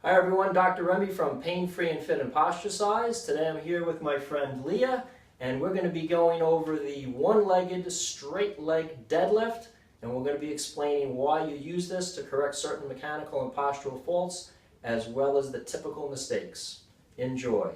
Hi everyone, Dr. Remy from Pain Free and Fit and Posture Size. Today I'm here with my friend Leah, and we're going to be going over the one-legged straight leg deadlift, and we're going to be explaining why you use this to correct certain mechanical and postural faults, as well as the typical mistakes. Enjoy.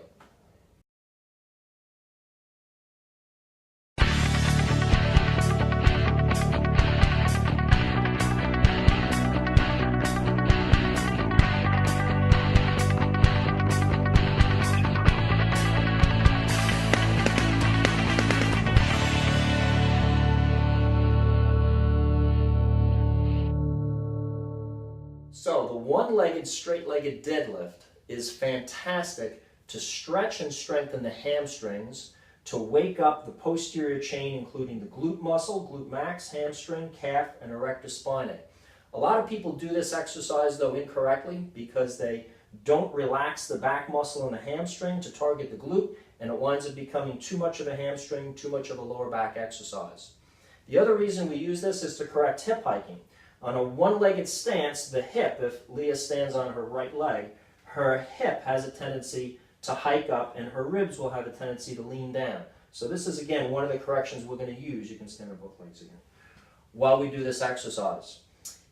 So the one-legged straight-legged deadlift is fantastic to stretch and strengthen the hamstrings, to wake up the posterior chain, including the glute muscle, glute max, hamstring, calf, and erector spinae. A lot of people do this exercise though incorrectly because they don't relax the back muscle in the hamstring to target the glute, and it winds up becoming too much of a hamstring, too much of a lower back exercise. The other reason we use this is to correct hip hiking. On a one-legged stance, the hip, if Leah stands on her right leg, her hip has a tendency to hike up and her ribs will have a tendency to lean down. So this is, again, one of the corrections we're going to use. You can stand on both legs again while we do this exercise.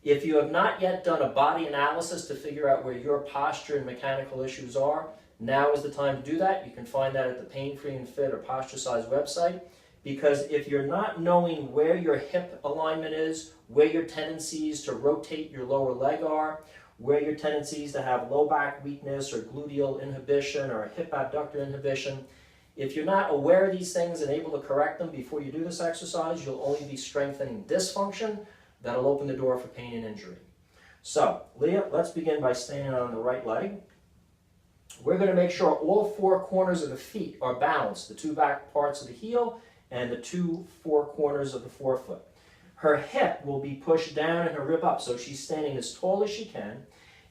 If you have not yet done a body analysis to figure out where your posture and mechanical issues are, now is the time to do that. You can find that at the Pain Free and Fit or Posture Size website. Because if you're not knowing where your hip alignment is, where your tendencies to rotate your lower leg are, where your tendencies to have low back weakness or gluteal inhibition or hip abductor inhibition, if you're not aware of these things and able to correct them before you do this exercise, you'll only be strengthening dysfunction. That'll open the door for pain and injury. So, Leah, let's begin by standing on the right leg. We're going to make sure all four corners of the feet are balanced, the two back parts of the heel and the four corners of the forefoot. Her hip will be pushed down and her rib up, so she's standing as tall as she can.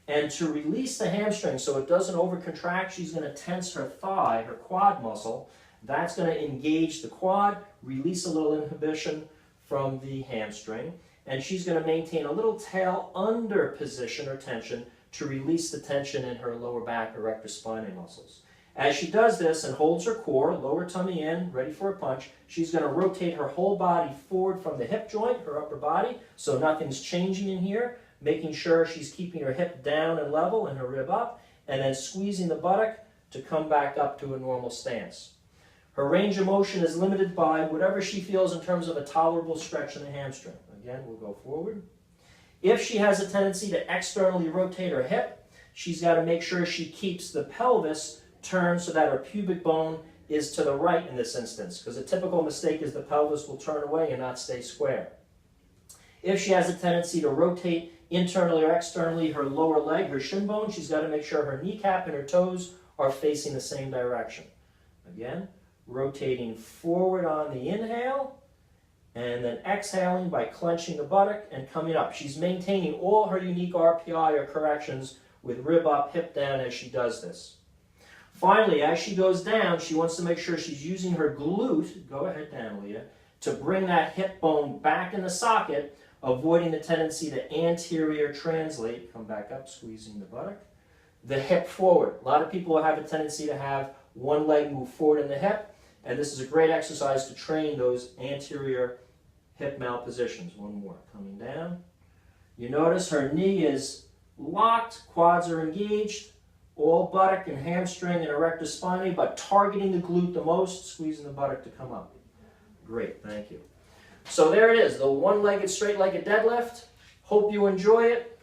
And to release the hamstring so it doesn't overcontract, she's going to tense her thigh, her quad muscle. That's going to engage the quad, release a little inhibition from the hamstring, and she's going to maintain a little tail under position or tension to release the tension in her lower back erector spinae muscles. As she does this and holds her core, lower tummy in, ready for a punch, she's going to rotate her whole body forward from the hip joint, her upper body, so nothing's changing in here, making sure she's keeping her hip down and level and her rib up, and then squeezing the buttock to come back up to a normal stance. Her range of motion is limited by whatever she feels in terms of a tolerable stretch in the hamstring. Again, we'll go forward. If she has a tendency to externally rotate her hip, she's got to make sure she keeps the pelvis turned so that her pubic bone is to the right in this instance, because a typical mistake is the pelvis will turn away and not stay square. If she has a tendency to rotate internally or externally her lower leg, her shin bone, she's got to make sure her kneecap and her toes are facing the same direction. Again, rotating forward on the inhale, and then exhaling by clenching the buttock and coming up. She's maintaining all her unique RPI or corrections with rib up, hip down as she does this. Finally, as she goes down, she wants to make sure she's using her glute, go ahead down, Leah, to bring that hip bone back in the socket, avoiding the tendency to anterior translate, come back up, squeezing the buttock, the hip forward. A lot of people have a tendency to have one leg move forward in the hip, and this is a great exercise to train those anterior hip malpositions. One more, coming down. You notice her knee is locked, quads are engaged, all buttock and hamstring and erector spinae, but targeting the glute the most, squeezing the buttock to come up. Great, thank you. So there it is, the one-legged straight-legged deadlift. Hope you enjoy it.